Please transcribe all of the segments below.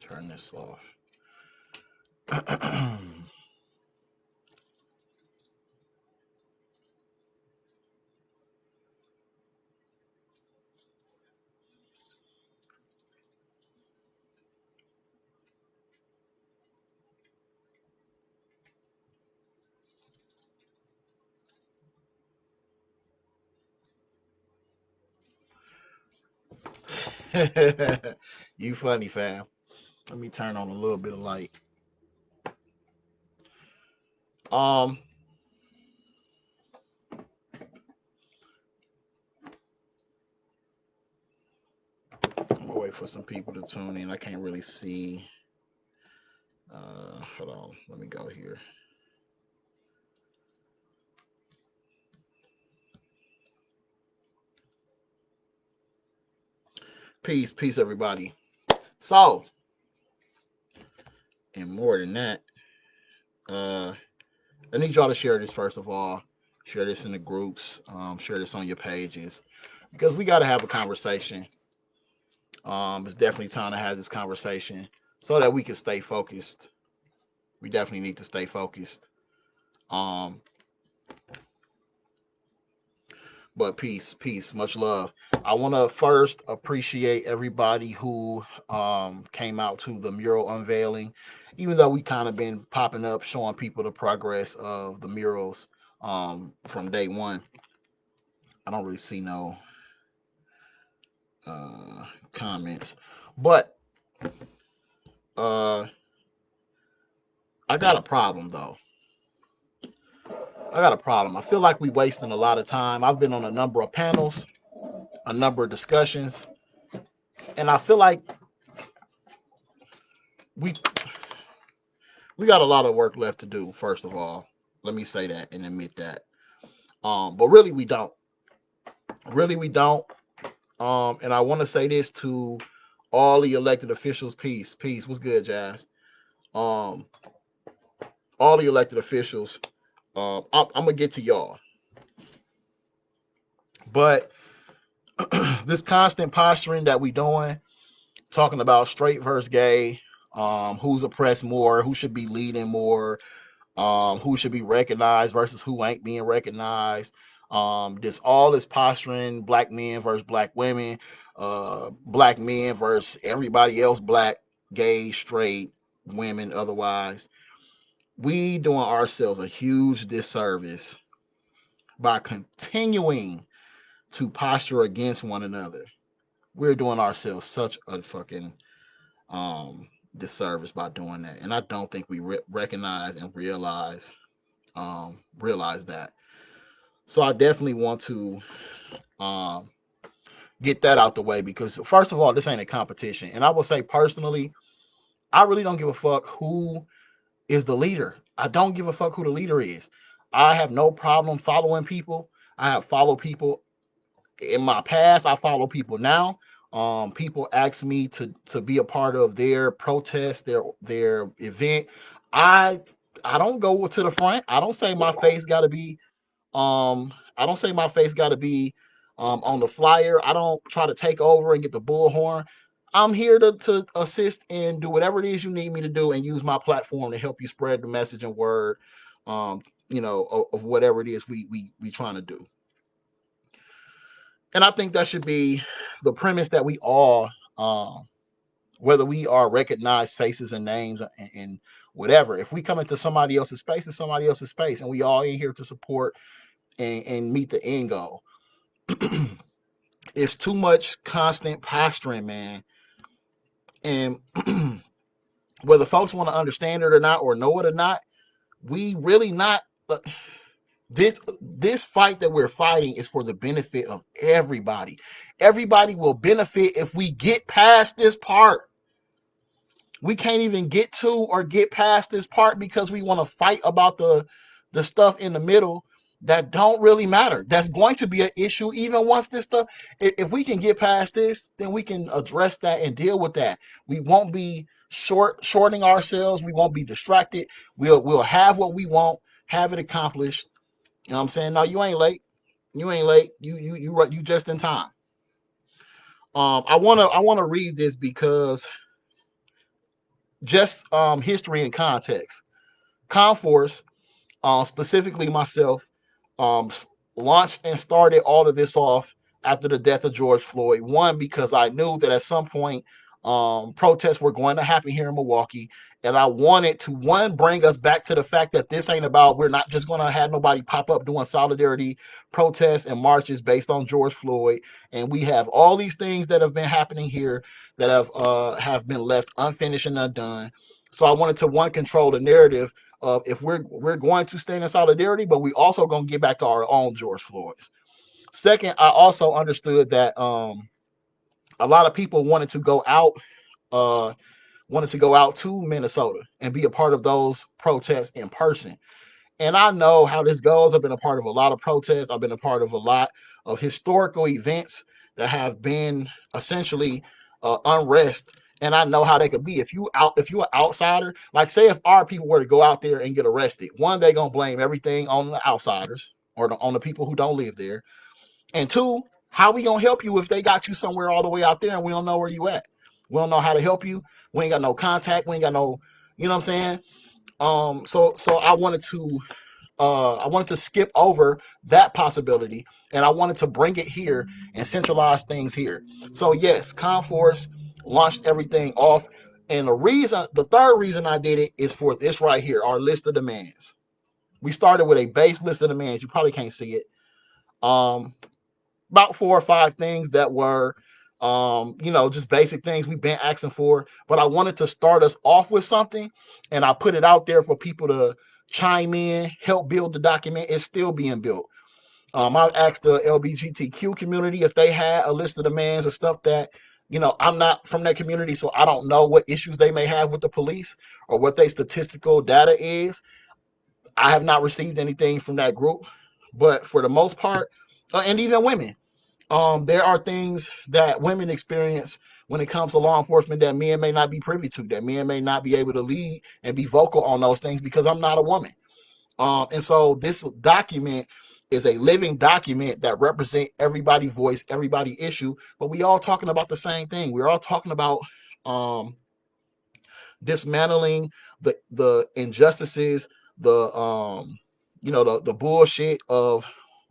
Turn this off. You funny, fam. Let me turn on a little bit of light. Um, I'm gonna wait for some people to tune in. I can't really see. Hold on. Let me go here. Peace, peace, everybody. So, and more than that, uh, I need y'all to share this first of all. Share this in the groups. Share this on your pages because we got to have a conversation. It's definitely time to have this conversation so that we can stay focused. We definitely need to stay focused. Um, but peace, peace, much love. I want to first appreciate everybody who came out to the mural unveiling, even though we kind of been popping up, showing people the progress of the murals from day one. I don't really see no comments, but uh, I got a problem though. I got a problem. I feel like we wasting a lot of time. I've been on a number of panels, a number of discussions, and I feel like we we got a lot of work left to do. First of all, let me say that and admit that. But really, we don't. Really, we don't. And I want to say this to all the elected officials. Peace, peace. What's good, Jazz? Um, all the elected officials. I'm gonna get to y'all, but this constant posturing that we doing, talking about straight versus gay, who's oppressed more, who should be leading more, who should be recognized versus who ain't being recognized. This all this posturing, black men versus black women, black men versus everybody else, black, gay, straight, women, otherwise. We doing ourselves a huge disservice by continuing to posture against one another. We're doing ourselves such a fucking disservice by doing that, and I don't think we recognize and realize that. So I definitely want to um, get that out the way because first of all, this ain't a competition, and I will say personally, I really don't give a fuck who is the leader. I don't give a fuck who the leader is. I have no problem following people. I have followed people in my past. I follow people now. People ask me to be a part of their protest, their event. I I don't go to the front. I don't say my face got to be I don't say my face got to be on the flyer. I don't try to take over and get the bullhorn. I'm here to assist and do whatever it is you need me to do and use my platform to help you spread the message and word, um, of whatever it is we trying to do. And I think that should be the premise that we all, whether we are recognized faces and names and whatever, if we come into somebody else's space, it's somebody else's space, and we all in here to support and meet the end goal. It's too much constant posturing, man. And whether folks want to understand it or not, or know it or not, we really not. This fight that we're fighting is for the benefit of everybody. Everybody will benefit if we get past this part. We can't even get to or get past this part because we want to fight about the stuff in the middle that don't really matter. That's going to be an issue even once this stuff. If we can get past this, then we can address that and deal with that. We won't be shorting ourselves. We won't be distracted. We'll have what we want, have it accomplished. You know what I'm saying? No, you ain't late. You ain't late. You just in time. I wanna read this because just history and context. Conforce, specifically myself, um, launched and started all of this off after the death of George Floyd. One, because I knew that at some point protests were going to happen here in Milwaukee. And I wanted to, one, bring us back to the fact that this ain't about, we're not just going to have nobody pop up doing solidarity protests and marches based on George Floyd. And we have all these things that have been happening here that have been left unfinished and undone. So I wanted to, one, control the narrative of, if we're going to stand in solidarity, but we also going to get back to our own George Floyd's. Second, I also understood that a lot of people uh, wanted to go out to Minnesota and be a part of those protests in person. And I know how this goes. I've been a part of a lot of protests. I've been a part of a lot of historical events that have been essentially unrest. And I know how they could be. If you're an outsider, like say if our people were to go out there and get arrested, one, they gonna blame everything on the outsiders or on the people who don't live there. And two, how we gonna help you if they got you somewhere all the way out there and we don't know where you at? We don't know how to help you. We ain't got no contact. We ain't got no, you know what I'm saying? So I wanted to skip over that possibility, and I wanted to bring it here and centralize things here. So yes, Conforce launched everything off, and the third reason I did it is for this right here, our list of demands. We started with a base list of demands. You probably can't see it. Um, about 4 or 5 things that were just basic things we've been asking for. But I wanted to start us off with something, and I put it out there for people to chime in, help build the document. It's still being built. I asked the LGBTQ community if they had a list of demands of stuff that, I'm not from that community, so I don't know what issues they may have with the police or what their statistical data is. I have not received anything from that group, but for the most part, and even women, there are things that women experience when it comes to law enforcement that men may not be privy to, that men may not be able to lead and be vocal on those things because I'm not a woman. And so this document is a living document that represents everybody's voice, everybody issue, but we all talking about the same thing. We're all talking about um, dismantling the injustices, the bullshit of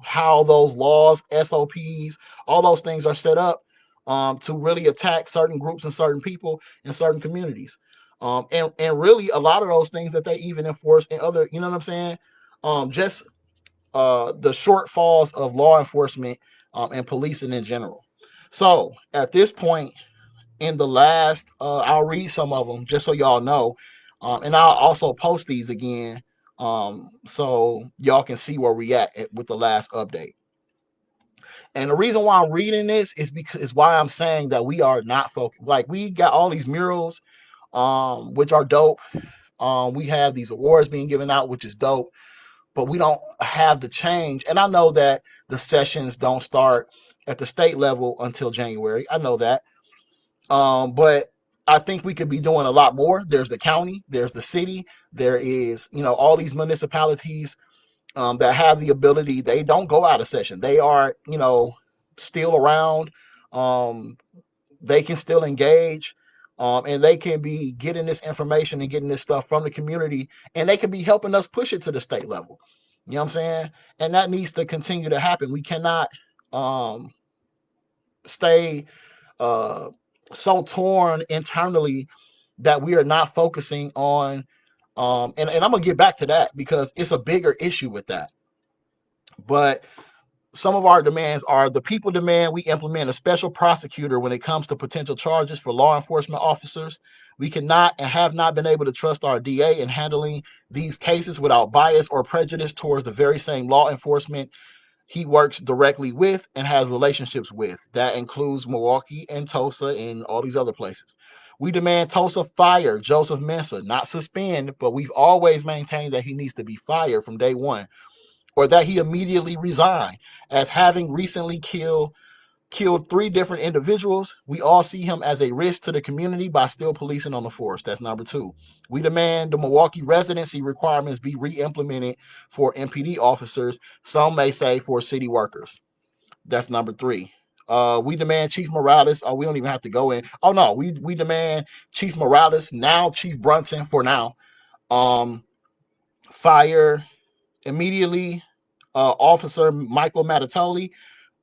how those laws, SOPs, all those things are set up to really attack certain groups and certain people in certain communities. And really a lot of those things that they even enforce in other, you know what I'm saying? Just the shortfalls of law enforcement and policing in general. So at this point, in the last, I'll read some of them just so y'all know, and I'll also post these again, so y'all can see where we at with the last update. And the reason why I'm reading this is because is why I'm saying that we are not focused. Like we got all these murals, which are dope. We have these awards being given out, which is dope, but we don't have the change. And I know that the sessions don't start at the state level until January. I know that. But I think we could be doing a lot more. There's the county, there's the city, there is, all these municipalities that have the ability. They don't go out of session. They are, still around. Um, they can still engage. And they can be getting this information and getting this stuff from the community, and they can be helping us push it to the state level. You know what I'm saying? And that needs to continue to happen. We cannot um, stay uh, so torn internally that we are not focusing on and I'm gonna get back to that because it's a bigger issue with that. But some of our demands are: the people demand we implement a special prosecutor when it comes to potential charges for law enforcement officers. We cannot and have not been able to trust our DA in handling these cases without bias or prejudice towards the very same law enforcement he works directly with and has relationships with. That includes Milwaukee and Tulsa and all these other places. We demand Tulsa fire Joseph Mensa, not suspend, but we've always maintained that he needs to be fired from day one, or that he immediately resign. As having recently killed 3 different individuals, we all see him as a risk to the community by still policing on the force. That's number 2. We demand the Milwaukee residency requirements be re-implemented for MPD officers. Some may say for city workers. That's number 3. We demand Chief Morales. Oh, we don't even have to go in. Oh no, we demand Chief Morales, now Chief Brunson for now. Fire immediately Officer Michael Matatoli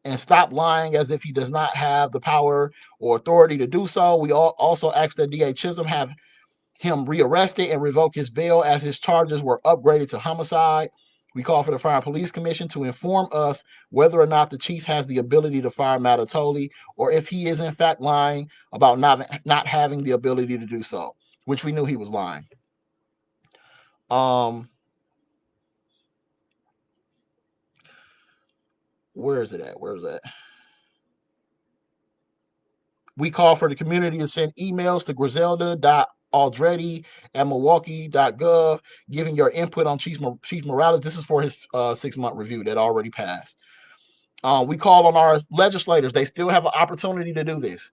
and stop lying as if he does not have the power or authority to do so. We also ask that DA Chisholm have him rearrested and revoke his bail as his charges were upgraded to homicide. We call for the Fire and Police Commission to inform us whether or not the chief has the ability to fire Matatoli or if he is in fact lying about not having the ability to do so, which we knew he was lying. Where is it at? Where is that? We call for the community to send emails to griselda.aldretti@milwaukee.gov, giving your input on Chief Morales. This is for his 6-month review that already passed. We call on our legislators. They still have an opportunity to do this.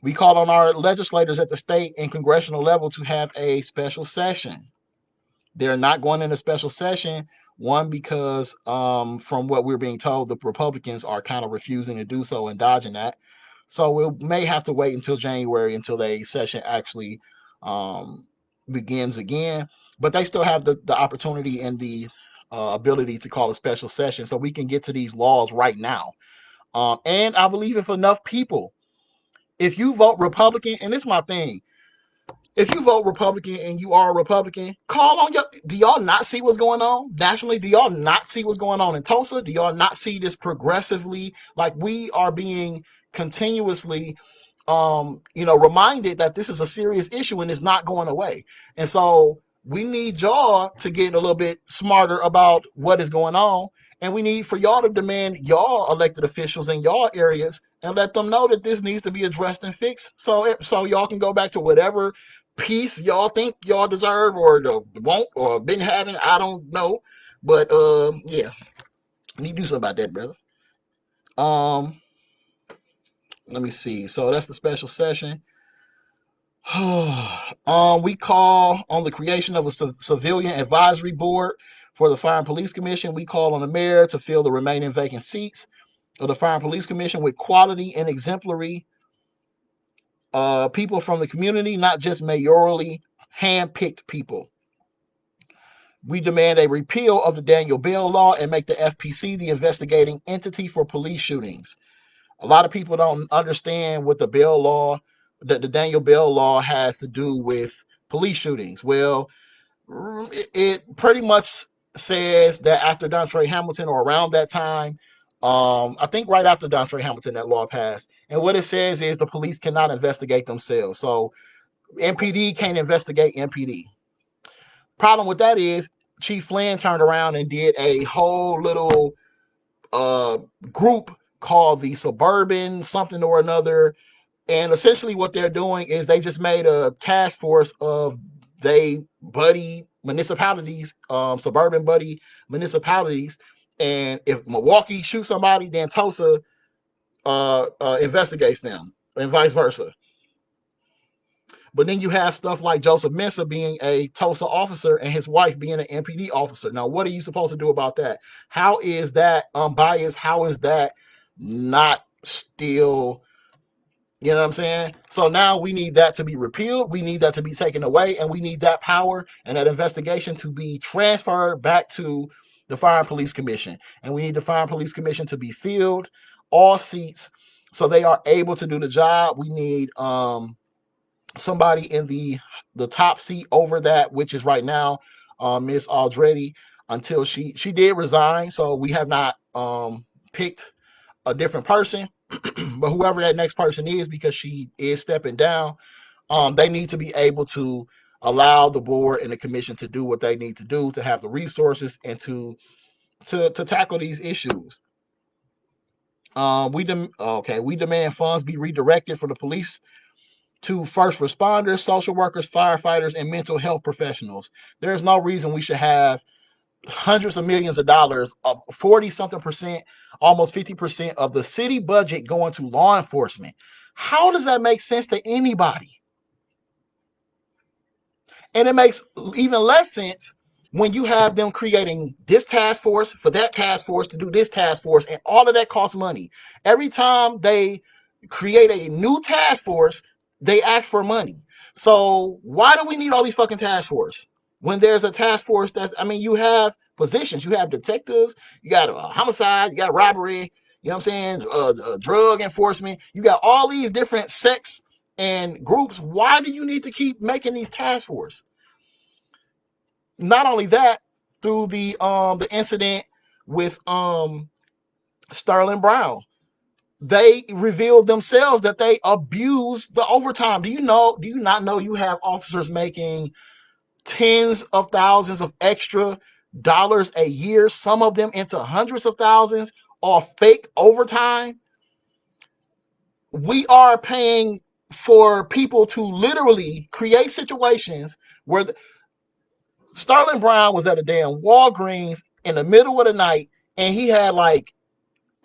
We call on our legislators at the state and congressional level to have a special session. They're not going into special session. One, because from what we're being told, the Republicans are kind of refusing to do so and dodging that. So we may have to wait until January until the session actually begins again. But they still have the opportunity and the ability to call a special session so we can get to these laws right now. And I believe if enough people, if you vote Republican, and it's my thing, if you vote Republican and you are a Republican, call on your. Do y'all not see what's going on nationally? Do y'all not see what's going on in Tulsa? Do y'all not see this progressively? Like we are being continuously, reminded that this is a serious issue and it's not going away. And so we need y'all to get a little bit smarter about what is going on. And we need for y'all to demand y'all elected officials in y'all areas and let them know that this needs to be addressed and fixed. So y'all can go back to whatever peace y'all think y'all deserve or won't or been having. I don't know. But yeah, need to do something about that, brother. Let me see. So that's the special session. We call on the creation of a civilian advisory board for the Fire and Police Commission. We call on the mayor to fill the remaining vacant seats of the Fire and Police Commission with quality and exemplary people from the community, not just mayorally hand-picked people. We demand a repeal of the Daniel Bell Law and make the FPC the investigating entity for police shootings. A lot of people don't understand what the Bell Law, that the Daniel Bell Law has to do with police shootings. Well, it pretty much says that after Dontre Hamilton or around that time, I think right after Dontre Hamilton, that law passed. And what it says is the police cannot investigate themselves. So MPD can't investigate MPD. Problem with that is Chief Flynn turned around and did a whole little group called the Suburban something or another. And essentially what they're doing is they just made a task force of they buddy municipalities, suburban buddy municipalities. And if Milwaukee shoots somebody, then Tulsa investigates them and vice versa. But then you have stuff like Joseph Mensa being a Tulsa officer and his wife being an MPD officer. Now, what are you supposed to do about that? How is that unbiased? How is that not still, you know what I'm saying? So now we need that to be repealed. We need that to be taken away. And we need that power and that investigation to be transferred back to the Fire and Police Commission. And we need the Fire and Police Commission to be filled, all seats, so they are able to do the job. We need somebody in the top seat over that, which is right now Miss Aldretti, until she did resign. So we have not picked a different person, but whoever that next person is, because she is stepping down, they need to be able to allow the board and the commission to do what they need to do to have the resources and to tackle these issues. We demand funds be redirected for the police to first responders, social workers, firefighters, and mental health professionals. There is no reason we should have hundreds of millions of dollars, 40 something percent, almost 50% of the city budget going to law enforcement. How does that make sense to anybody? And it makes even less sense when you have them creating this task force for that task force to do this task force, and all of that costs money. Every time they create a new task force, they ask for money. So why do we need all these fucking task force when there's a task force that's, I mean, you have positions, you have detectives, you got homicide, you got robbery, you know what I'm saying, drug enforcement, you got all these different sects and groups. Why do you need to keep making these task force? Not only that, through the incident with Sterling Brown, they revealed themselves that they abused the overtime. Do you not know you have officers making tens of thousands of extra dollars a year, some of them into hundreds of thousands, off fake overtime? We are paying for people to literally create situations where Sterling Brown was at a damn Walgreens in the middle of the night, and he had like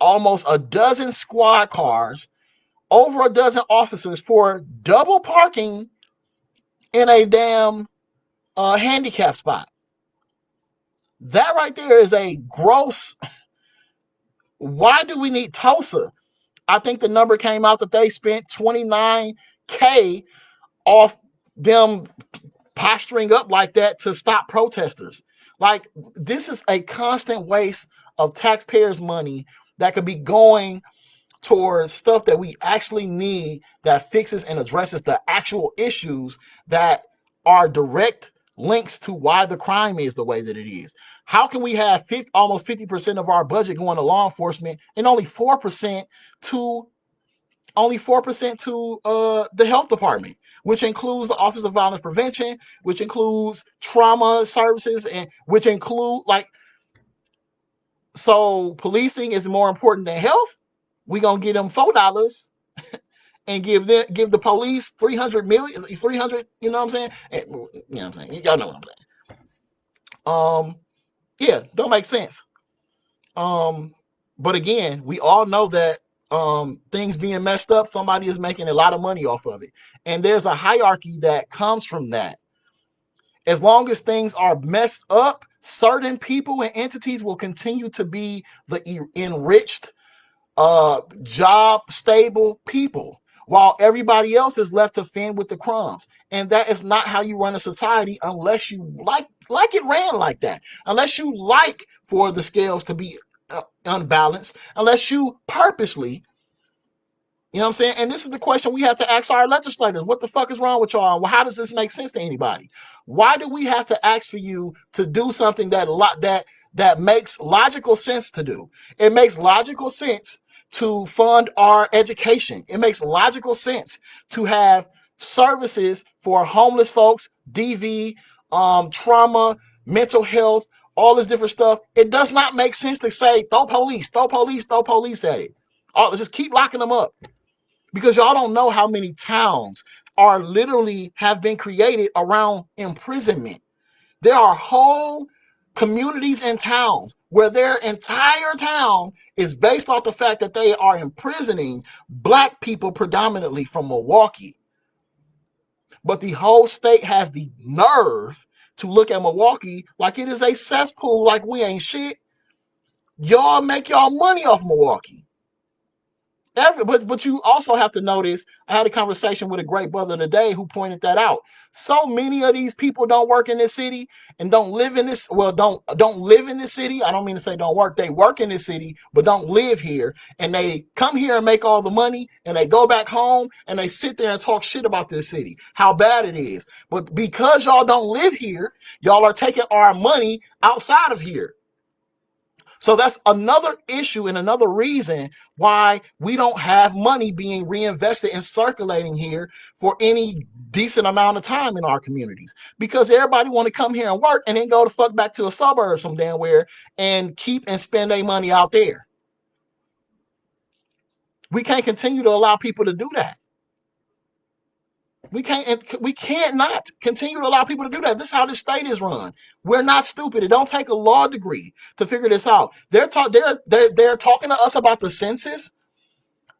almost a dozen squad cars, over a dozen officers for double parking in a damn handicap spot. That right there is a gross. Why do we need Tulsa? I think the number came out that they spent $29K off them posturing up like that to stop protesters. Like, this is a constant waste of taxpayers' money that could be going towards stuff that we actually need, that fixes and addresses the actual issues that are direct links to why the crime is the way that it is. How can we have almost 50% of our budget going to law enforcement and only 4% to the health department, which includes the Office of Violence Prevention, which includes trauma services, and which include, like, so policing is more important than health? We gonna give them $4 and give the police 300 million, 300, you know what I'm saying? And, you know what I'm saying? Y'all know what I'm saying. Yeah, don't make sense. But again, we all know that things being messed up, somebody is making a lot of money off of it. And there's a hierarchy that comes from that. As long as things are messed up, certain people and entities will continue to be the enriched, job stable people, while everybody else is left to fend with the crumbs. And that is not how you run a society, unless you like it ran like that. Unless you like for the scales to be unbalanced, unless you purposely, you know what I'm saying? And this is the question we have to ask our legislators. What the fuck is wrong with y'all? Well, how does this make sense to anybody? Why do we have to ask for you to do something that makes logical sense to do? It makes logical sense to fund our education. It makes logical sense to have services for homeless folks, DV, trauma, mental health, all this different stuff. It does not make sense to say throw police at it. Let's just keep locking them up. Because y'all don't know how many towns are literally have been created around imprisonment. There are whole communities and towns where their entire town is based off the fact that they are imprisoning black people, predominantly from Milwaukee. But the whole state has the nerve to look at Milwaukee like it is a cesspool, like we ain't shit. Y'all make y'all money off Milwaukee. But you also have to notice, I had a conversation with a great brother today who pointed that out. So many of these people don't work in this city and don't live in this, well, don't live in this city. I don't mean to say don't work. They work in this city, but don't live here. And they come here and make all the money, and they go back home and they sit there and talk shit about this city, how bad it is. But because y'all don't live here, y'all are taking our money outside of here. So that's another issue and another reason why we don't have money being reinvested and circulating here for any decent amount of time in our communities, because everybody want to come here and work and then go the fuck back to a suburb some damn where and keep and spend their money out there. We can't continue to allow people to do that. We can't not continue to allow people to do that. This is how this state is run. We're not stupid. It don't take a law degree to figure this out. They're talking to us about the census.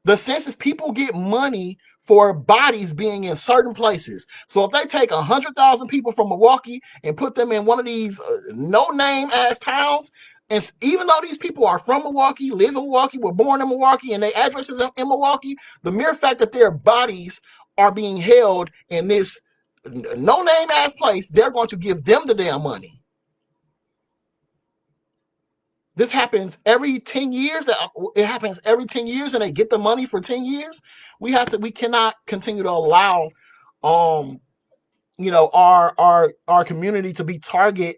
The census, people get money for bodies being in certain places. So if they take 100,000 people from Milwaukee and put them in one of these no-name ass towns, and even though these people are from Milwaukee, live in Milwaukee, were born in Milwaukee, and their addresses in Milwaukee, the mere fact that their bodies are being held in this no-name ass place, they're going to give them the damn money. This happens every 10 years. It happens every 10 years, and they get the money for 10 years. We cannot continue to allow, our community to be targeted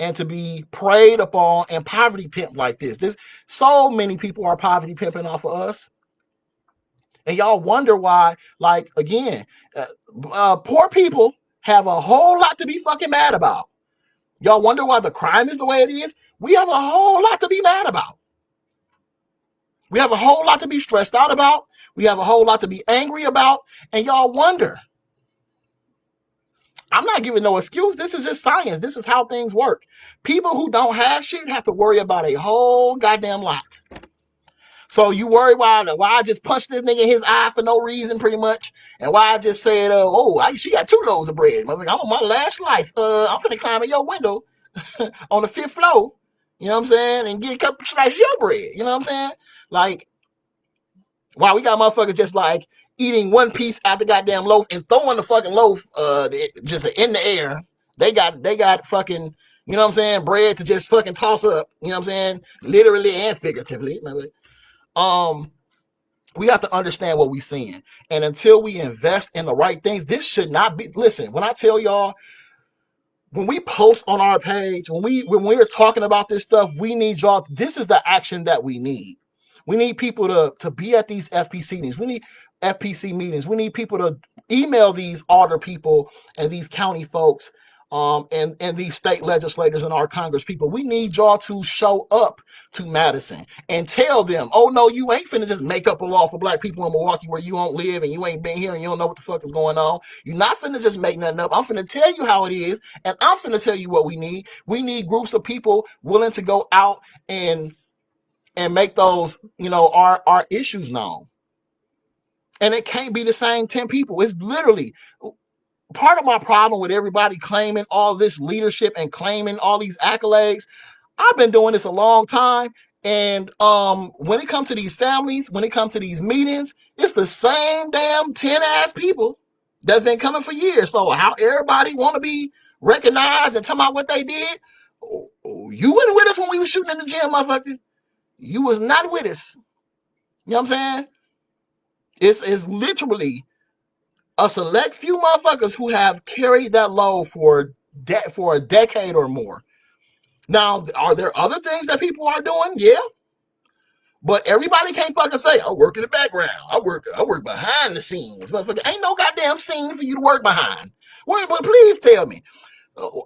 and to be preyed upon and poverty pimped like this. So many people are poverty pimping off of us. And y'all wonder why, like, again, poor people have a whole lot to be fucking mad about. Y'all wonder why the crime is the way it is? We have a whole lot to be mad about. We have a whole lot to be stressed out about. We have a whole lot to be angry about. And y'all wonder. I'm not giving no excuse. This is just science. This is how things work. People who don't have shit have to worry about a whole goddamn lot. So you worry why I just punched this nigga in his eye for no reason, pretty much, and why I just said, she got 2 loaves of bread. I'm on my last slice. I'm finna climb in your window on the 5th floor. You know what I'm saying? And get a couple slices of your bread. You know what I'm saying? Like, wow, we got motherfuckers just like eating one piece out the goddamn loaf and throwing the fucking loaf just in the air. They got fucking, you know what I'm saying, bread to just fucking toss up. You know what I'm saying? Literally and figuratively. We have to understand what we're seeing. And until we invest in the right things, this should not be, listen, when I tell y'all, when we post on our page, when we're talking about this stuff, we need y'all, this is the action that we need. We need people to be at these FPC meetings. We need FPC meetings. We need people to email these alder people and these county folks, and these state legislators and our Congress people. We need y'all to show up to Madison and tell them, oh no, you ain't finna just make up a law for black people in Milwaukee where you won't live and you ain't been here and you don't know what the fuck is going on. You're not finna just make nothing up. I'm finna tell you how it is, and I'm finna tell you what we need. We need groups of people willing to go out and make those, our issues known. And it can't be the same 10 people. It's literally part of my problem with everybody claiming all this leadership and claiming all these accolades. I've been doing this a long time. And when it comes to these families, when it comes to these meetings, it's the same damn 10 ass people that's been coming for years. So how everybody want to be recognized and tell about what they did? You wasn't with us when we were shooting in the gym, motherfucker. You was not with us. You know what I'm saying? It's literally a select few motherfuckers who have carried that load for a decade or more. Now, are there other things that people are doing? Yeah. But everybody can't fucking say, I work in the background. I work behind the scenes. Motherfucker, ain't no goddamn scene for you to work behind. But please tell me.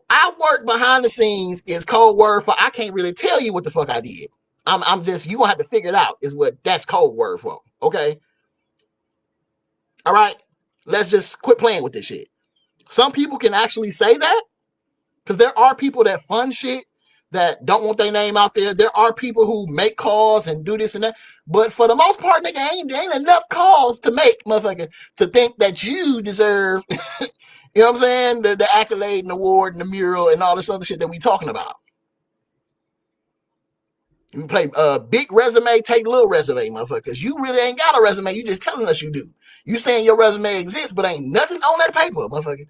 I work behind the scenes is code word for I can't really tell you what the fuck I did. I'm just, you gonna have to figure it out, is what that's code word for. Okay? All right? Let's just quit playing with this shit. Some people can actually say that, because there are people that fund shit that don't want their name out there. There are people who make calls and do this and that. But for the most part, nigga, ain't enough calls to make, motherfucker, to think that you deserve, you know what I'm saying, the accolade and the award and the mural and all this other shit that we talking about. You play big resume, take little resume, motherfuckers. You really ain't got a resume. You just telling us you do. You saying your resume exists, but ain't nothing on that paper, motherfucker.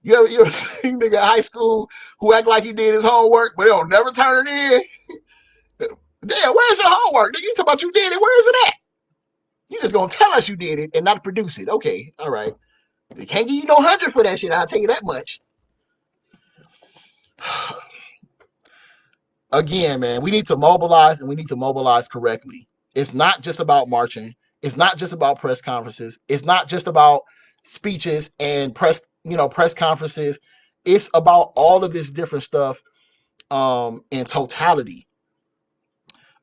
You ever seen nigga in high school who act like he did his homework, but he'll never turn it in? Damn, where's your homework? You talking about you did it? Where is it at? You just gonna tell us you did it and not produce it. Okay, all right. They can't give you no 100 for that shit, I'll tell you that much. Again, man, we need to mobilize, and we need to mobilize correctly. It's not just about marching. It's not just about press conferences. It's not just about speeches and press conferences. It's about all of this different stuff in totality.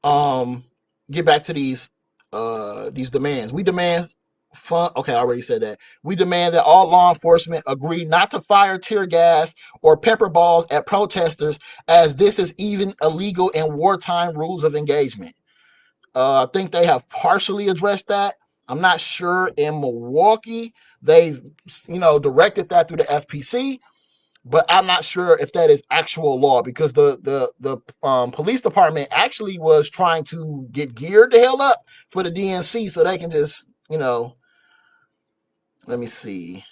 Get back to these demands. We demand fund. Okay, I already said that. We demand that all law enforcement agree not to fire tear gas or pepper balls at protesters, as this is even illegal in wartime rules of engagement. I think they have partially addressed that. I'm not sure in Milwaukee they've directed that through the FPC, but I'm not sure if that is actual law because the police department actually was trying to get geared the hell up for the DNC so they can just let me see.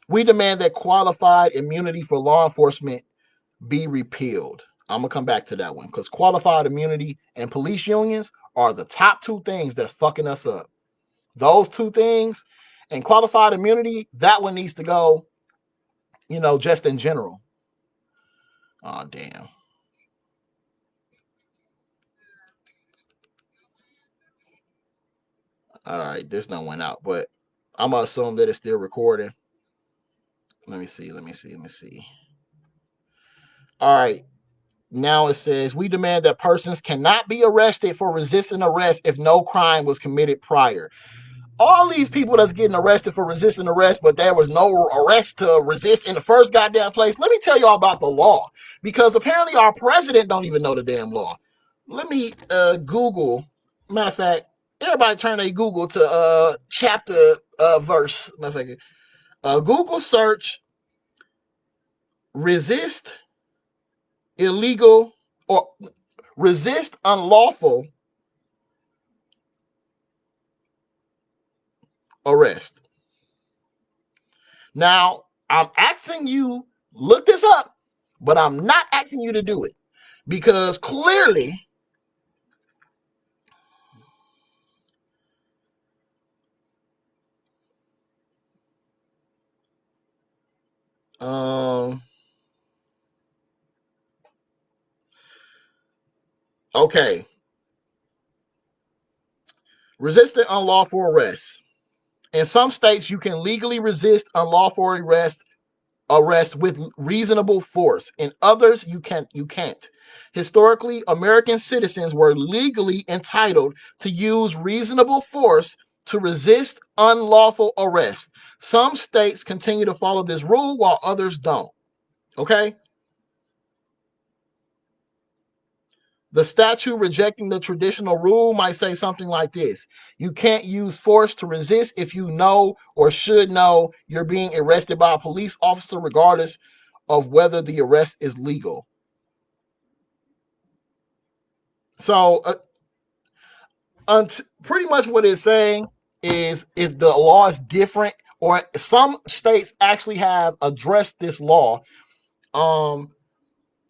We demand that qualified immunity for law enforcement be repealed. I'm gonna come back to that one because qualified immunity and police unions are the top two things that's fucking us up. Those two things and qualified immunity, that one needs to go, just in general. Oh, damn. All right, this done went out, but I'm gonna assume that it's still recording. Let me see. All right. Now it says we demand that persons cannot be arrested for resisting arrest if no crime was committed prior. All these people that's getting arrested for resisting arrest, but there was no arrest to resist in the first goddamn place. Let me tell y'all about the law, because apparently our president don't even know the damn law. Let me Google. Matter of fact, everybody turn their Google to chapter verse. Matter of fact, Google search resist illegal or resist unlawful arrest. Now, I'm asking you, look this up, but I'm not asking you to do it because clearly, okay, resisting unlawful arrest. In some states, you can legally resist unlawful arrest with reasonable force. In others, you can't. Historically, American citizens were legally entitled to use reasonable force to resist unlawful arrest. Some states continue to follow this rule while others don't. Okay? The statute rejecting the traditional rule might say something like this: you can't use force to resist if you know or should know you're being arrested by a police officer, regardless of whether the arrest is legal. So, pretty much what it's saying is the law is different, or some states actually have addressed this law.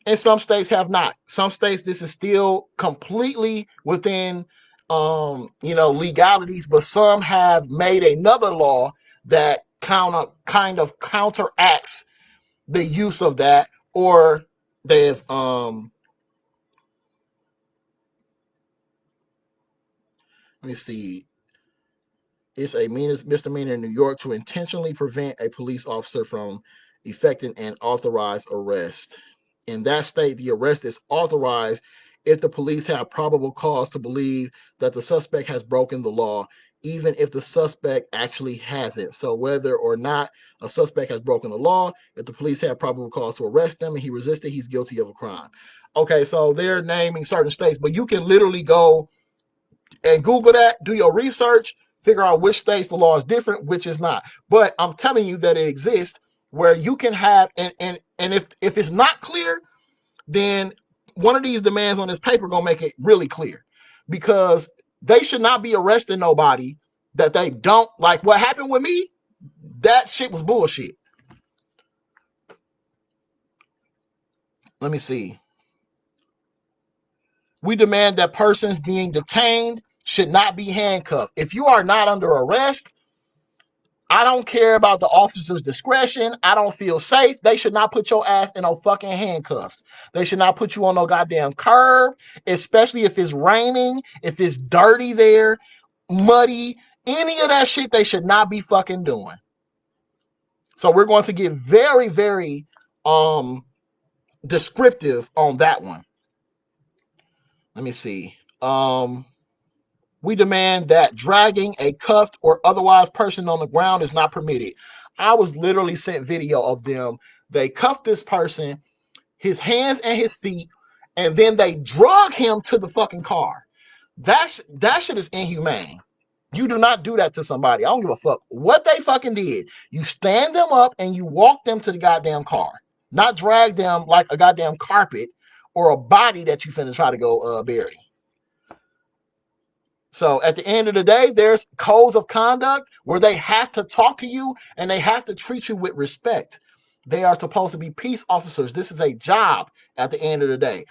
And some states have not. Some states, this is still completely within, legalities, but some have made another law that kind of counteracts the use of that, or they've, let me see, it's a misdemeanor in New York to intentionally prevent a police officer from effecting an authorized arrest. In that state, the arrest is authorized if the police have probable cause to believe that the suspect has broken the law, even if the suspect actually hasn't. So, whether or not a suspect has broken the law, if the police have probable cause to arrest them and he resisted, he's guilty of a crime. Okay, so they're naming certain states, but you can literally go and Google that, do your research, figure out which states the law is different, which is not. But I'm telling you that it exists where you can have, and if it's not clear, then one of these demands on this paper gonna make it really clear, because they should not be arresting nobody that they don't like. What happened with me, that shit was bullshit. Let me see. We demand that persons being detained should not be handcuffed. If you are not under arrest, I don't care about the officer's discretion. I don't feel safe. They should not put your ass in no fucking handcuffs. They should not put you on no goddamn curb, especially if it's raining, if it's dirty there, muddy, any of that shit they should not be fucking doing. So we're going to get very, very descriptive on that one. Let me see. We demand that dragging a cuffed or otherwise person on the ground is not permitted. I was literally sent video of them. They cuffed this person, his hands and his feet, and then they drug him to the fucking car. that shit is inhumane. You do not do that to somebody. I don't give a fuck what they fucking did. You stand them up and you walk them to the goddamn car, not drag them like a goddamn carpet or a body that you finna try to go bury. So at the end of the day, there's codes of conduct where they have to talk to you and they have to treat you with respect. They are supposed to be peace officers. This is a job at the end of the day.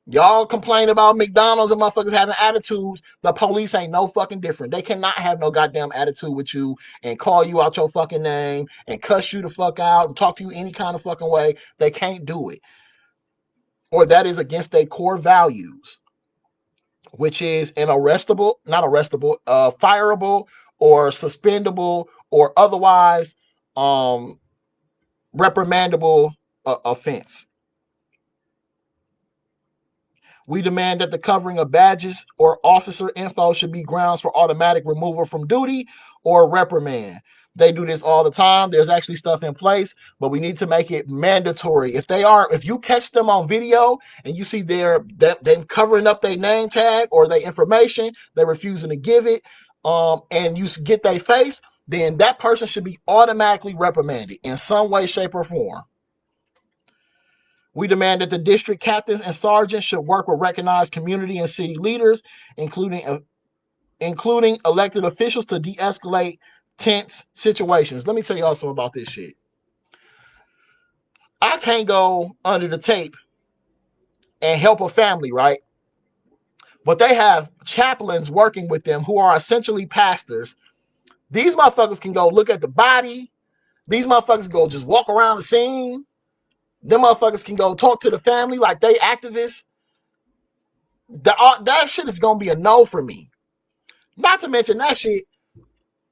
Y'all complain about McDonald's and motherfuckers having attitudes. The police ain't no fucking different. They cannot have no goddamn attitude with you and call you out your fucking name and cuss you the fuck out and talk to you any kind of fucking way. They can't do it. Or that is against their core values, which is an fireable or suspendable or otherwise reprimandable offense. We demand that the covering of badges or officer info should be grounds for automatic removal from duty or reprimand. They do this all the time. There's actually stuff in place, but we need to make it mandatory. If you catch them on video and you see them covering up their name tag or their information, they're refusing to give it, and you get their face, then that person should be automatically reprimanded in some way, shape, or form. We demand that the district captains and sergeants should work with recognized community and city leaders, including elected officials, to de-escalate tense situations. Let me tell y'all something about this shit. I can't go under the tape and help a family, right? But they have chaplains working with them who are essentially pastors. These motherfuckers can go look at the body. These motherfuckers go just walk around the scene. Them motherfuckers can go talk to the family like they activists. That shit is going to be a no for me. Not to mention that shit,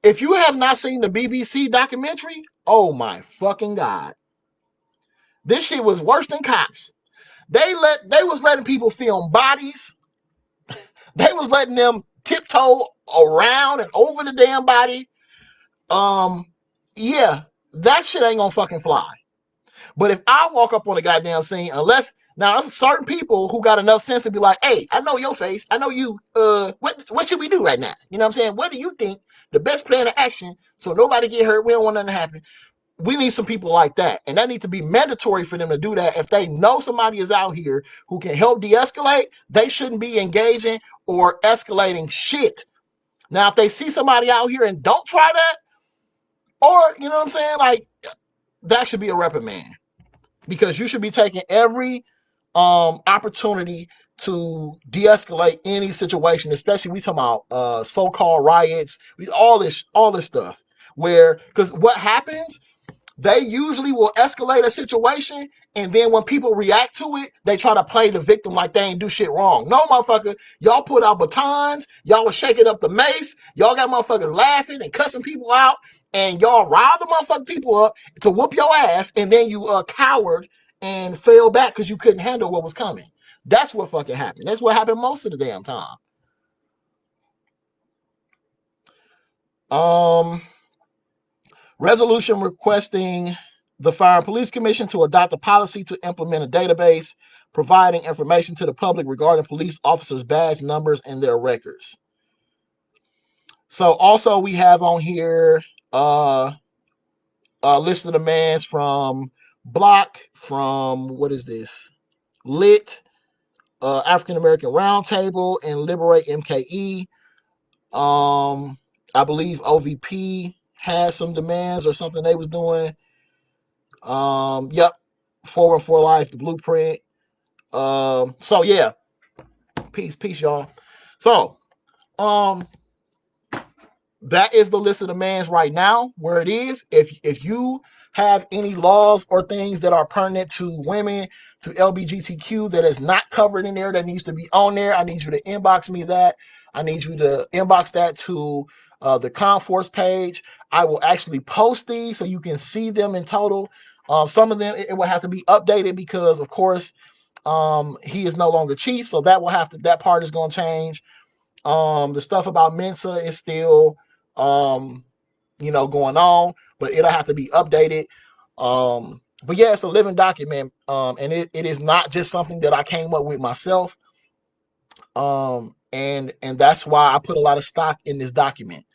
if you have not seen the BBC documentary, oh my fucking God. This shit was worse than cops. They was letting people film bodies. They was letting them tiptoe around and over the damn body. Yeah, that shit ain't gonna fucking fly. But if I walk up on a goddamn scene, now there's certain people who got enough sense to be like, hey, I know your face. I know you. What should we do right now? You know what I'm saying? What do you think the best plan of action so nobody get hurt? We don't want nothing to happen. We need some people like that. And that needs to be mandatory for them to do that. If they know somebody is out here who can help de-escalate, they shouldn't be engaging or escalating shit. Now, if they see somebody out here and don't try that, or, you know what I'm saying? Like, that should be a reprimand. Because you should be taking every opportunity to de-escalate any situation, especially we talking about so-called riots, all this stuff. Because what happens, they usually will escalate a situation, and then when people react to it, they try to play the victim like they ain't do shit wrong. No, motherfucker, y'all put out batons, y'all was shaking up the mace, y'all got motherfuckers laughing and cussing people out, and y'all riled the motherfucking people up to whoop your ass, and then you coward and fell back because you couldn't handle what was coming. That's what fucking happened. That's what happened most of the damn time. Resolution requesting the Fire and Police Commission to adopt a policy to implement a database providing information to the public regarding police officers' badge numbers and their records. So also we have on here a list of demands from Block, from what is this? Lit, African American Roundtable, and Liberate MKE. I believe OVP had some demands or something they was doing. Yep. Forum for Life, the Blueprint. So yeah. Peace, y'all. So, that is the list of demands right now where it is. If you have any laws or things that are pertinent to women, to LGBTQ that is not covered in there, that needs to be on there, I need you to inbox me that. I need you to inbox that to the Conforce page. I will actually post these so you can see them in total. Some of them, it will have to be updated because, of course, he is no longer chief, so that part is going to change. The stuff about Mensa is still, going on, but it'll have to be updated. But yeah, it's a living document, and it is not just something that I came up with myself. And And that's why I put a lot of stock in this document.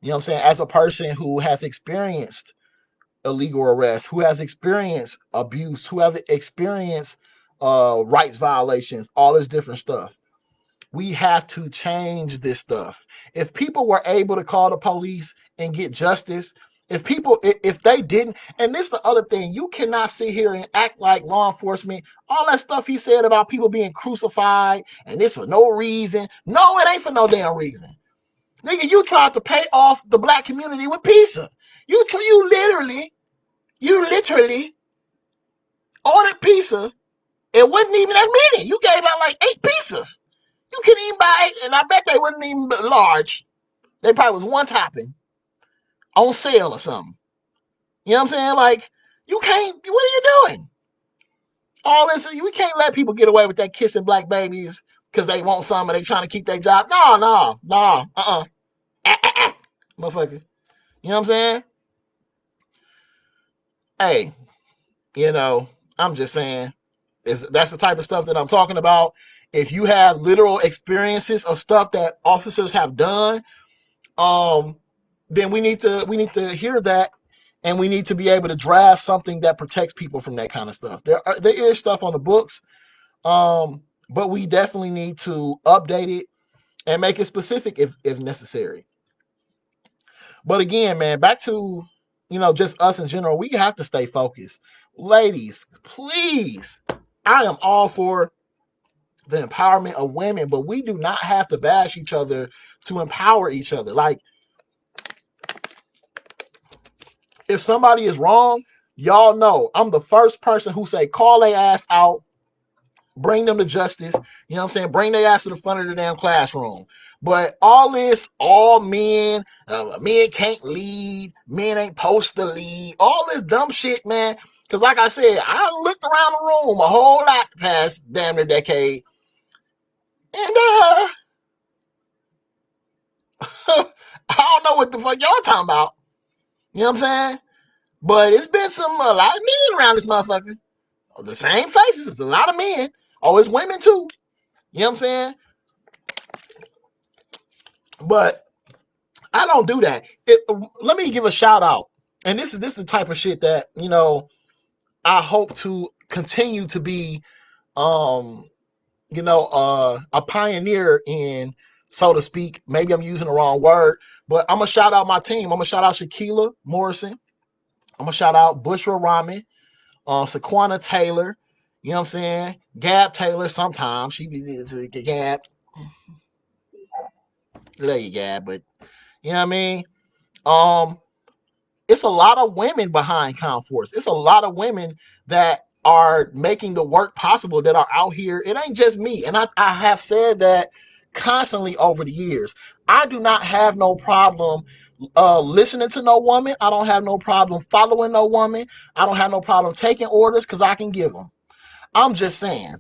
You know what I'm saying? As a person who has experienced illegal arrest, who has experienced abuse, who have experienced rights violations, all this different stuff. We have to change this stuff. If people were able to call the police and get justice, if they didn't, and this is the other thing, you cannot sit here and act like law enforcement, all that stuff he said about people being crucified and this for no reason. No, it ain't for no damn reason. Nigga, you tried to pay off the black community with pizza. You literally ordered pizza. It wasn't even that many. You gave out like 8 pizzas. You couldn't even buy, and I bet they wasn't even large. They probably was one topping on sale or something. You know what I'm saying? Like, you can't, what are you doing? All this, we can't let people get away with that kissing black babies because they want some and they trying to keep their job. No. Motherfucker. You know what I'm saying? Hey, I'm just saying, that's the type of stuff that I'm talking about. If you have literal experiences of stuff that officers have done, then we need to hear that, and we need to be able to draft something that protects people from that kind of stuff. There is stuff on the books, but we definitely need to update it and make it specific if necessary. But again, man, back to just us in general, we have to stay focused. Ladies, please, I am all for the empowerment of women, but we do not have to bash each other to empower each other. Like, if somebody is wrong, y'all know I'm the first person who say call their ass out, bring them to justice. You know what I'm saying? Bring their ass to the front of the damn classroom. But all men can't lead, men ain't supposed to lead, all this dumb shit, man. Because like I said, I looked around the room a whole lot past damn near decade, and I don't know what the fuck y'all talking about. You know what I'm saying? But it's been a lot of men around this motherfucker. The same faces. It's a lot of men. Oh, it's women too. You know what I'm saying? But I don't do that. Let me give a shout out. And this is the type of shit that, I hope to continue to be a pioneer in, so to speak. Maybe I'm using the wrong word, but I'm gonna shout out my team. I'm gonna shout out Shaquila Morrison. I'm gonna shout out Bushra Rahman, Saquana Taylor. You know what I'm saying? Gab Taylor. Sometimes she be Gab. There you Gab, but you know what I mean? It's a lot of women behind ComForce. It's a lot of women that are making the work possible, that are out here. It ain't just me. And I have said that constantly over the years. I do not have no problem listening to no woman. I don't have no problem following no woman. I don't have no problem taking orders because I can give them. I'm just saying,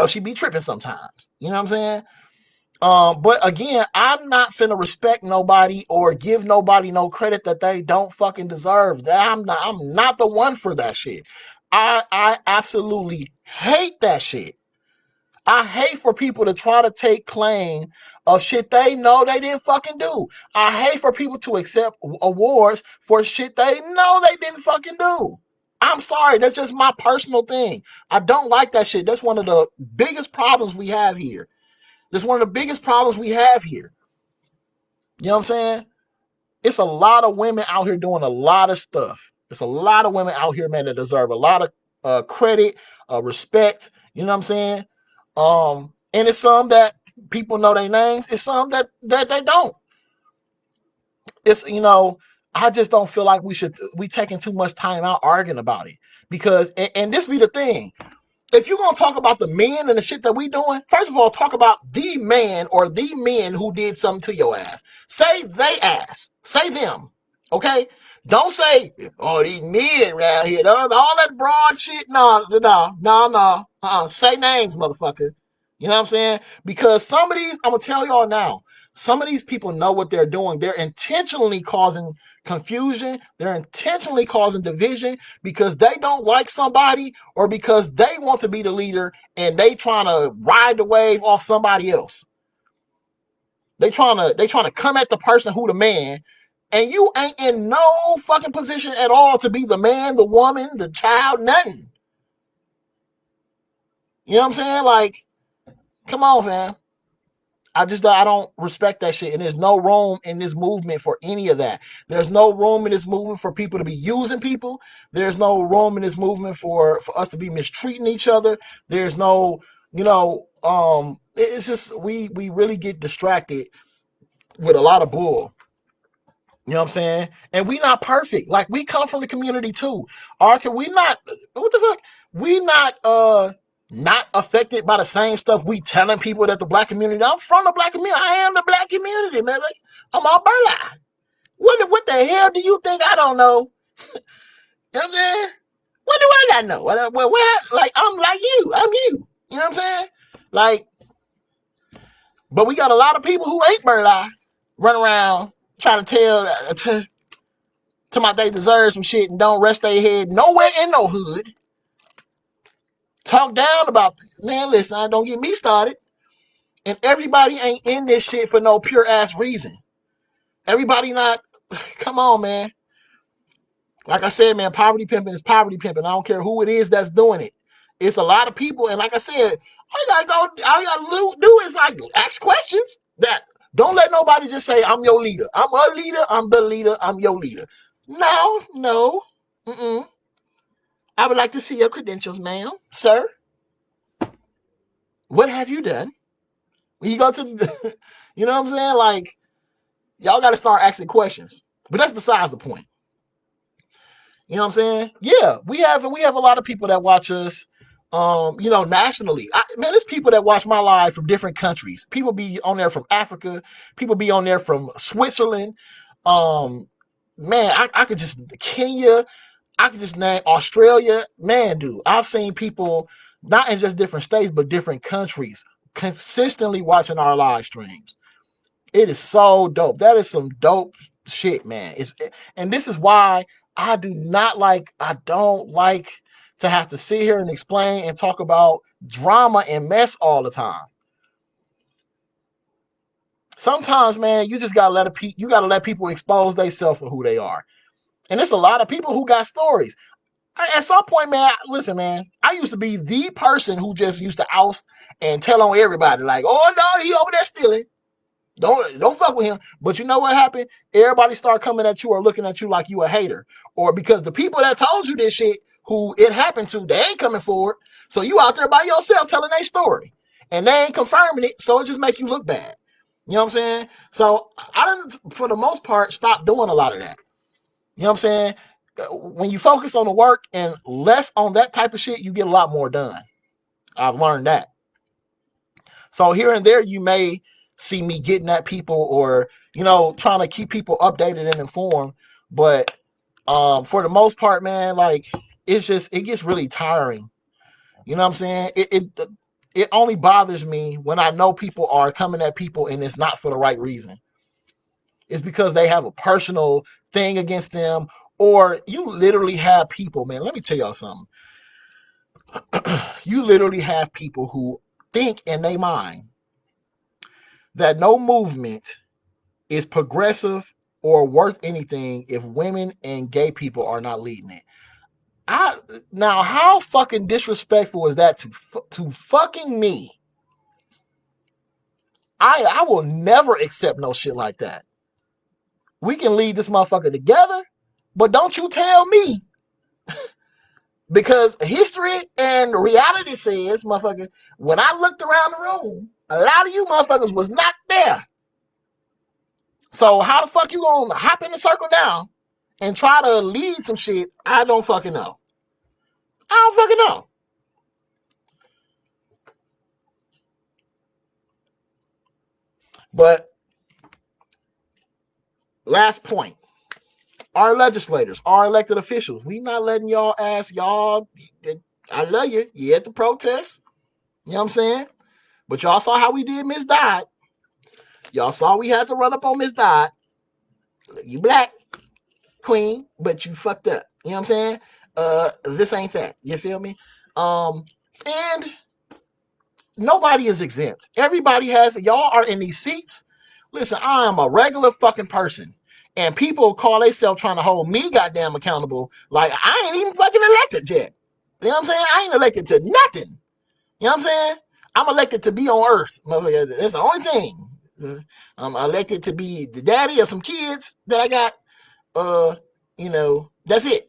she be tripping sometimes. You know what I'm saying? But again, I'm not finna respect nobody or give nobody no credit that they don't fucking deserve. I'm not the one for that shit. I absolutely hate that shit. I hate for people to try to take claim of shit they know they didn't fucking do. I hate for people to accept awards for shit they know they didn't fucking do. I'm sorry, that's just my personal thing. I don't like that shit. That's one of the biggest problems we have here. That's one of the biggest problems we have here. You know what I'm saying? It's a lot of women out here doing a lot of stuff. It's a lot of women out here, man, that deserve a lot of credit, respect. You know what I'm saying? And it's some that people know their names. It's some that they don't. It's, I just don't feel like we taking too much time out arguing about it. Because, and this be the thing, if you're going to talk about the men and the shit that we doing, first of all, talk about the man or the men who did something to your ass. Say they ass. Say them. Okay? Don't say, oh, these men around here. All that broad shit. No. Say names, motherfucker. You know what I'm saying? Because some of these, I'm going to tell y'all now, some of these people know what they're doing. They're intentionally causing confusion. They're intentionally causing division because they don't like somebody or because they want to be the leader and they trying to ride the wave off somebody else. They trying to come at the person who the man, and you ain't in no fucking position at all to be the man, the woman, the child, nothing. You know what I'm saying? Like, come on, fam. I don't respect that shit. And there's no room in this movement for any of that. There's no room in this movement for people to be using people. There's no room in this movement for us to be mistreating each other. There's no, it's just we really get distracted with a lot of bull. You know what I'm saying? And we not perfect. Like, we come from the community too. Or can we not, what the fuck? We not affected by the same stuff we telling people that the black community. I'm from the black community. I am the black community, man. Like, I'm all Burla. What the hell do you think I don't know? You know what I'm saying? What do I not know? Like, I'm like you. I'm you. You know what I'm saying? Like, but we got a lot of people who ain't Burla run around trying to tell to my they deserve some shit and don't rest their head nowhere in no hood. Talk down about, man, listen, don't get me started. And everybody ain't in this shit for no pure ass reason. Everybody not, come on, man. Like I said, man, poverty pimping is poverty pimping. I don't care who it is that's doing it. It's a lot of people, and like I said, all you gotta do is like ask questions. That don't let nobody just say I'm your leader. I'm a leader. I'm the leader. I'm your leader. No. Mm-mm. I would like to see your credentials, ma'am, sir. What have you done? When you go to, you know what I'm saying? Like, y'all got to start asking questions. But that's besides the point. You know what I'm saying? Yeah, we have a lot of people that watch us, nationally. Man, there's people that watch my live from different countries. People be on there from Africa. People be on there from Switzerland. Man, I could just Kenya. I could just name Australia. Man, dude, I've seen people not in just different states, but different countries consistently watching our live streams. It is so dope. That is some dope shit, man. And this is why I don't like to have to sit here and explain and talk about drama and mess all the time. Sometimes, man, you just gotta let people expose themselves for who they are. And there's a lot of people who got stories. At some point, man, listen, man, I used to be the person who just used to oust and tell on everybody, like, oh no, he over there stealing. Don't fuck with him. But you know what happened? Everybody start coming at you or looking at you like you a hater. Or because the people that told you this shit, who it happened to, they ain't coming forward. So you out there by yourself telling their story. And they ain't confirming it, so it just make you look bad. You know what I'm saying? So I didn't, for the most part, stop doing a lot of that. You know what I'm saying? When you focus on the work and less on that type of shit, you get a lot more done. I've learned that. So here and there, you may see me getting at people or, trying to keep people updated and informed. But for the most part, man, like, it gets really tiring. You know what I'm saying? It only bothers me when I know people are coming at people and it's not for the right reason. It's because they have a personal thing against them, or you literally have people, man. Let me tell y'all something. You literally have people who think in their mind that no movement is progressive or worth anything if women and gay people are not leading it. Now, how fucking disrespectful is that to fucking me? I will never accept no shit like that. We can lead this motherfucker together, but don't you tell me, because history and reality says, motherfucker, when I looked around the room, a lot of you motherfuckers was not there. So how the fuck you gonna hop in the circle now and try to lead some shit? I don't fucking know. I don't fucking know. But last point. Our legislators, our elected officials, we not letting y'all ask y'all, I love you. You at the protest. You know what I'm saying? But y'all saw how we did Miss Dodd. Y'all saw we had to run up on Miss Dodd. You black queen, but you fucked up. You know what I'm saying? This ain't that. You feel me? And nobody is exempt. Everybody y'all are in these seats. Listen, I am a regular fucking person. And people call themselves trying to hold me goddamn accountable. Like, I ain't even fucking elected yet. You know what I'm saying? I ain't elected to nothing. You know what I'm saying? I'm elected to be on Earth. That's the only thing. I'm elected to be the daddy of some kids that I got. That's it.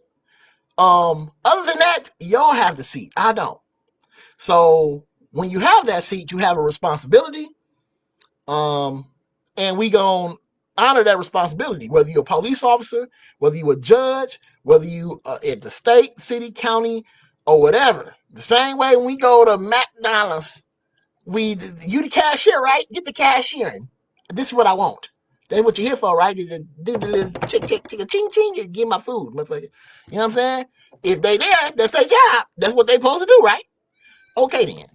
Other than that, y'all have the seat. I don't. So when you have that seat, you have a responsibility. And we gonna honor that responsibility, whether you're a police officer, whether you a judge, whether you at the state, city, county, or whatever. The same way when we go to McDonald's, you the cashier, right? Get the cashiering. This is what I want. That's what you're here for, right? Is to do the little chick, ching, ching, and get my food, motherfucker. You know what I'm saying? If they there, that's their job. That's what they supposed to do, right? Okay then.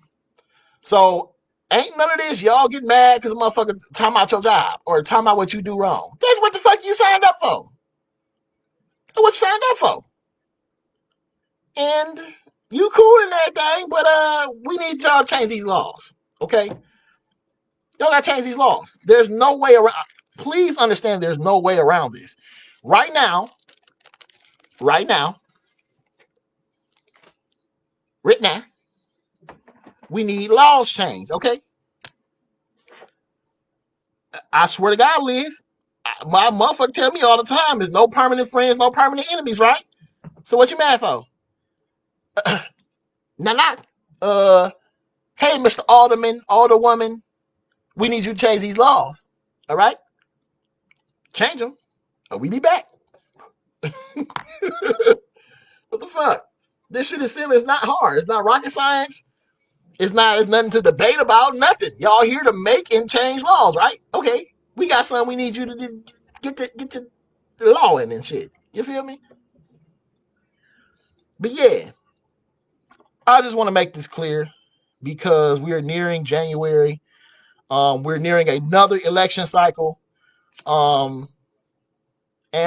So ain't none of this y'all get mad because a motherfucker talking about your job or talking about what you do wrong. That's what the fuck you signed up for. That's what you signed up for. And you cool and everything, but we need y'all to change these laws. Okay? Y'all gotta change these laws. There's no way around. Please understand there's no way around this. Right now, right now, we need laws changed, okay? I swear to God, Liz, my motherfucker tell me all the time, there's no permanent friends, no permanent enemies, right? So what you mad for? Nah. Hey, Mr. Alderman, Alderwoman, we need you to change these laws. All right? Change them, or we be back. What the fuck? This shit is simple. It's not hard. It's not rocket science. It's nothing to debate about. Nothing. Y'all here to make and change laws, right? Okay. We got something we need you to do. Get the law in and shit. You feel me? But yeah, I just want to make this clear because we are nearing January. We're nearing another election cycle. And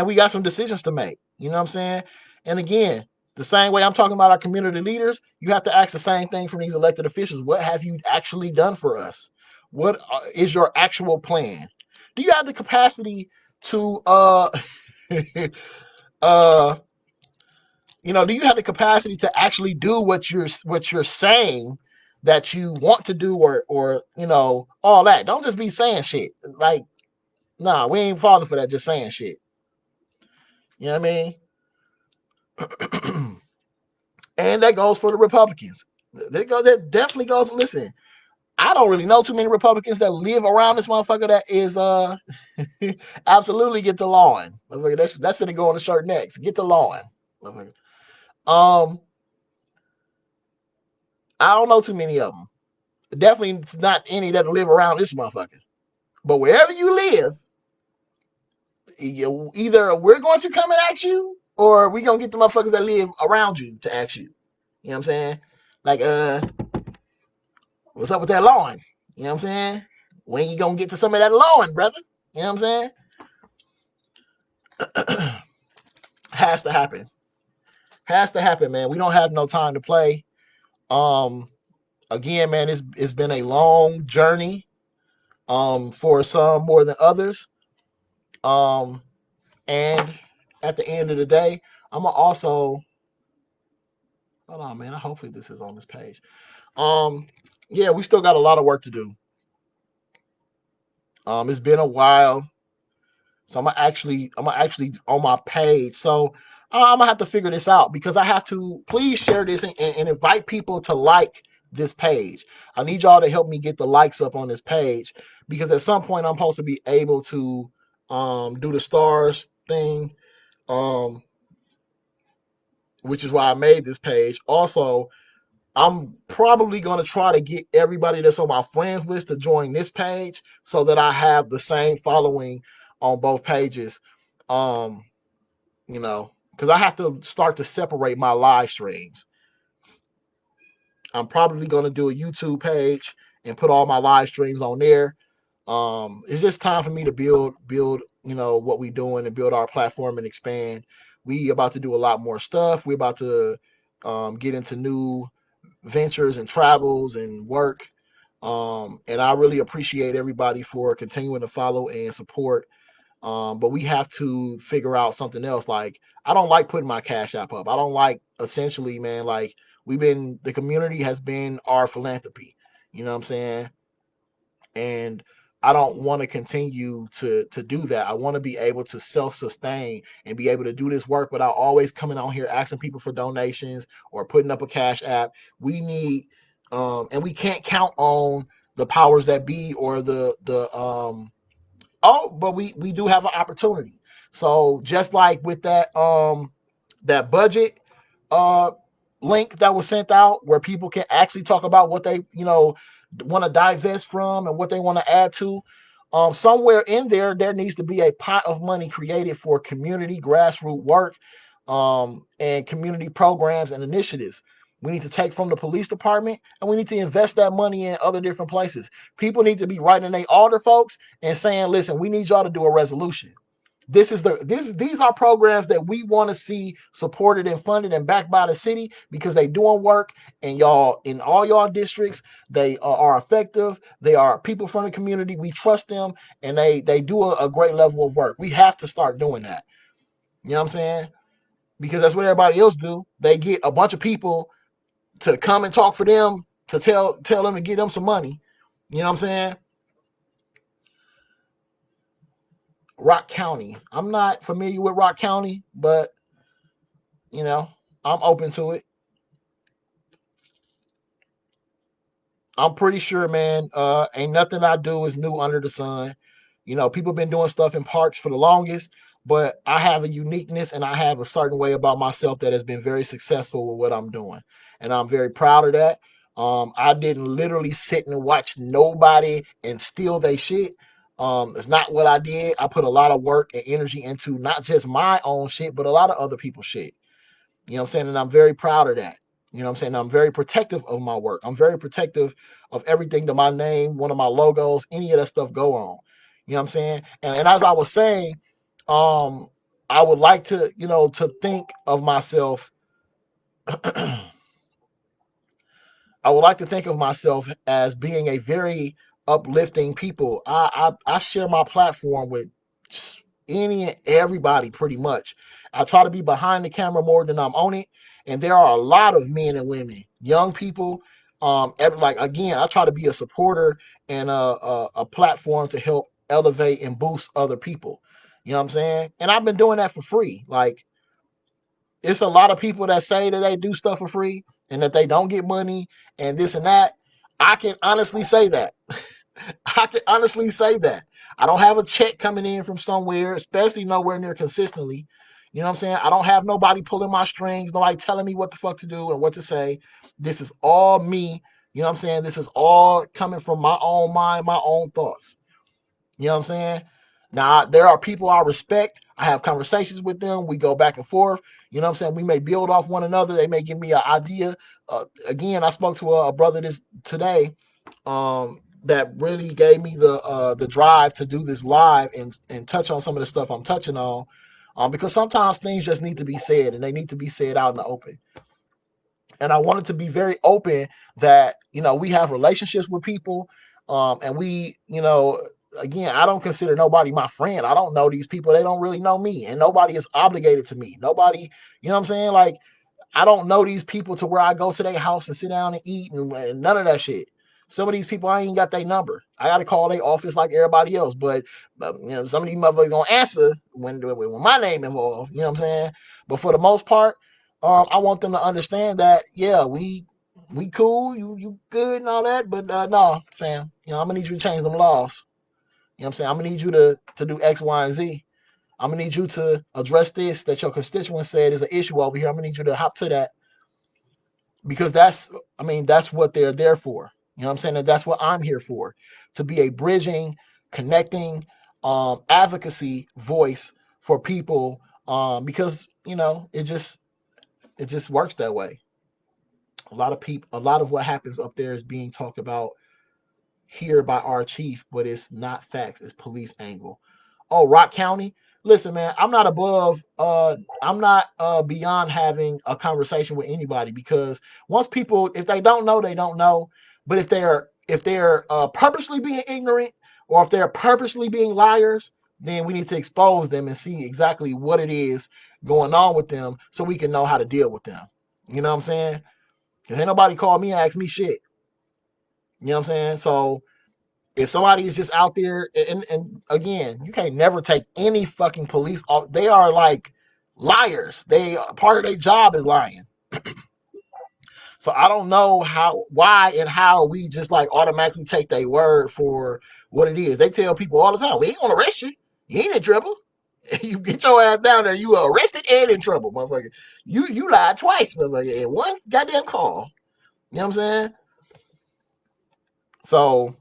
we got some decisions to make. You know what I'm saying? And again, the same way I'm talking about our community leaders, you have to ask the same thing from these elected officials. What have you actually done for us? What is your actual plan? Do you have the capacity to do you have the capacity to actually do what you're saying that you want to do, or all that? Don't just be saying shit. Like, nah, we ain't falling for that, just saying shit. You know what I mean? And that goes for the Republicans. That definitely goes. Listen, I don't really know too many Republicans that live around this motherfucker that is absolutely get to lawing. That's finna go on the shirt next. Get to lawing. I don't know too many of them. Definitely not any that live around this motherfucker. But wherever you live, either we're going to come and ask you, or we gonna get the motherfuckers that live around you to ask you. You know what I'm saying? Like, what's up with that lawn? You know what I'm saying? When you gonna get to some of that lawn, brother? You know what I'm saying? Has to happen. Has to happen, man. We don't have no time to play. Again, man, it's been a long journey. For some more than others. And at the end of the day, I'm gonna also hold on, man. Hopefully this is on this page. Yeah, we still got a lot of work to do. It's been a while, so I'm actually on my page. So I'm gonna have to figure this out because I have to please share this and invite people to like this page. I need y'all to help me get the likes up on this page because at some point I'm supposed to be able to do the stars thing, which is why I made this page. Also, I'm probably going to try to get everybody that's on my friends list to join this page so that I have the same following on both pages. Because I have to start to separate my live streams. I'm probably going to do a YouTube page and put all my live streams on there. It's just time for me to build, what we're doing and build our platform and expand. We about to do a lot more stuff. We're about to get into new ventures and travels and work. And I really appreciate everybody for continuing to follow and support. But we have to figure out something else. Like, I don't like putting my cash app up. I don't like, essentially, man, like, the community has been our philanthropy. You know what I'm saying? And I don't want to continue to do that. I want to be able to self-sustain and be able to do this work without always coming on here asking people for donations or putting up a cash app. We need and we can't count on the powers that be or the but we do have an opportunity. So just like with that budget uh link that was sent out where people can actually talk about what they want to divest from and what they want to add to, somewhere in there needs to be a pot of money created for community grassroots work, and community programs and initiatives. We need to take from the police department and we need to invest that money in other different places. People need to be writing their alder folks and saying, listen, we need y'all to do a resolution. These are programs that we want to see supported and funded and backed by the city because they doing work, and y'all in all y'all districts, they are effective. They are people from the community. We trust them, and they do a great level of work. We have to start doing that. You know what I'm saying? Because that's what everybody else do. They get a bunch of people to come and talk for them to tell them to get them some money. You know what I'm saying? Rock County. I'm not familiar with Rock County, but you know, I'm open to it. I'm pretty sure, man, ain't nothing I do is new under the sun. People been doing stuff in parks for the longest, but I have a uniqueness and I have a certain way about myself that has been very successful with what I'm doing. And I'm very proud of that. I didn't literally sit and watch nobody and steal their shit. It's not what I did. I put a lot of work and energy into not just my own shit, but a lot of other people's shit. You know what I'm saying? And I'm very proud of that. You know what I'm saying? I'm very protective of my work. I'm very protective of everything that my name, one of my logos, any of that stuff go on. You know what I'm saying? And as I was saying, um, I would like to think of myself I would like to think of myself as being a very uplifting people. I share my platform with any and everybody pretty much. I try to be behind the camera more than I'm on it, and there are a lot of men and women, young people. Like again, I try to be a supporter and a platform to help elevate and boost other people. You know what I'm saying? And I've been doing that for free. Like, it's a lot of people that say that they do stuff for free and that they don't get money and this and that. I can honestly say that. I can honestly say that. I don't have a check coming in from somewhere, especially nowhere near consistently. You know what I'm saying? I don't have nobody pulling my strings, nobody telling me what the fuck to do and what to say. This is all me. You know what I'm saying? This is all coming from my own mind, my own thoughts. You know what I'm saying? Now, there are people I respect. I have conversations with them. We go back and forth. You know what I'm saying? We may build off one another. They may give me an idea. Again, I spoke to a brother today that really gave me the drive to do this live and touch on some of the stuff I'm touching on. Because sometimes things just need to be said and they need to be said out in the open. And I wanted to be very open that we have relationships with people, and again, I don't consider nobody my friend. I don't know these people; they don't really know me, and nobody is obligated to me. Nobody, you know what I'm saying? Like, I don't know these people to where I go to their house and sit down and eat and none of that shit. Some of these people, I ain't got their number. I got to call their office like everybody else. But some of these motherfuckers gonna answer when my name involved. You know what I'm saying? But for the most part, I want them to understand that we cool, you good and all that. But no, fam, I'm gonna need you to change them laws. You know what I'm saying? I'm gonna need you to do X, Y, and Z. I'm gonna need you to address this that your constituent said is an issue over here. I'm gonna need you to hop to that because that's what they're there for. You know what I'm saying? And that's what I'm here for, to be a bridging, connecting, advocacy voice for people, because it just works that way. A lot of what happens up there is being talked about here by our chief, but it's not facts. It's police angle. Oh, Rock County. Listen, man, I'm not beyond having a conversation with anybody because once people, if they don't know, they don't know. But if they're if they're purposely being ignorant or if they're purposely being liars, then we need to expose them and see exactly what it is going on with them so we can know how to deal with them. You know what I'm saying? Because ain't nobody called me and asked me shit. You know what I'm saying? So if somebody is just out there, and again, you can't never take any fucking police off. They are like liars. They part of their job is lying. So I don't know why, and how we just like automatically take their word for what it is. They tell people all the time, we ain't gonna arrest you. You ain't in trouble. You get your ass down there, you are arrested and in trouble, motherfucker. You lied twice, motherfucker, in one goddamn call. You know what I'm saying? So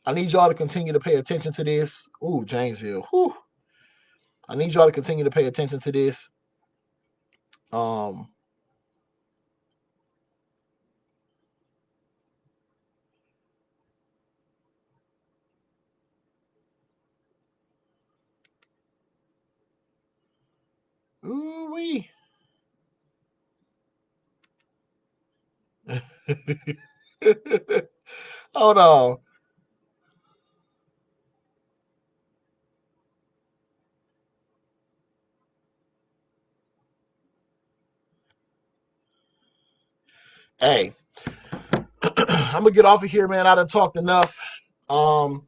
I need y'all to continue to pay attention to this. Ooh, Janesville. Whew. I need y'all to continue to pay attention to this. Um, ooh wee. Hold on. Hey, I'm gonna get off of here, man. I done talked enough. Um,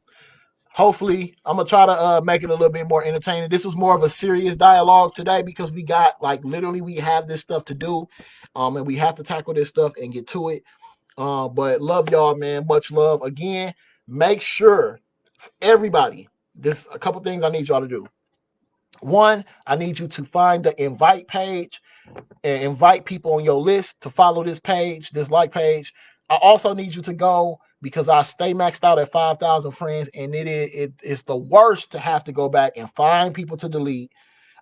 Hopefully, I'm gonna try to make it a little bit more entertaining. This was more of a serious dialogue today because we got like literally we have this stuff to do, and we have to tackle this stuff and get to it. But love y'all, man. Much love. Again, make sure everybody. This a couple things I need y'all to do. One, I need you to find the invite page and invite people on your list to follow this page, this like page. I also need you to go because I stay maxed out at 5,000 friends, and it's the worst to have to go back and find people to delete.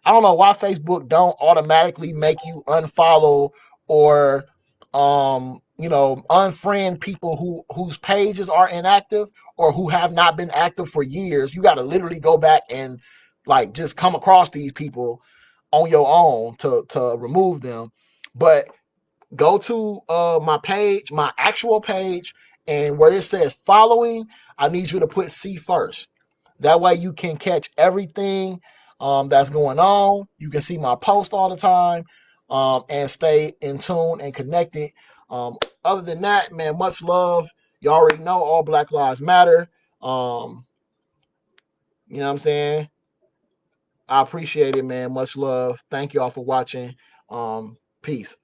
I don't know why Facebook don't automatically make you unfollow or unfriend people whose pages are inactive or who have not been active for years. You got to literally go back and like just come across these people on your own to remove them. But go to my page, my actual page, and where it says following, I need you to put C first. That way you can catch everything that's going on. You can see my post all the time and stay in tune and connected. Other than that, man, much love. You already know all Black Lives Matter. Um, you know what I'm saying? I appreciate it, man. Much love. Thank y'all for watching. Peace.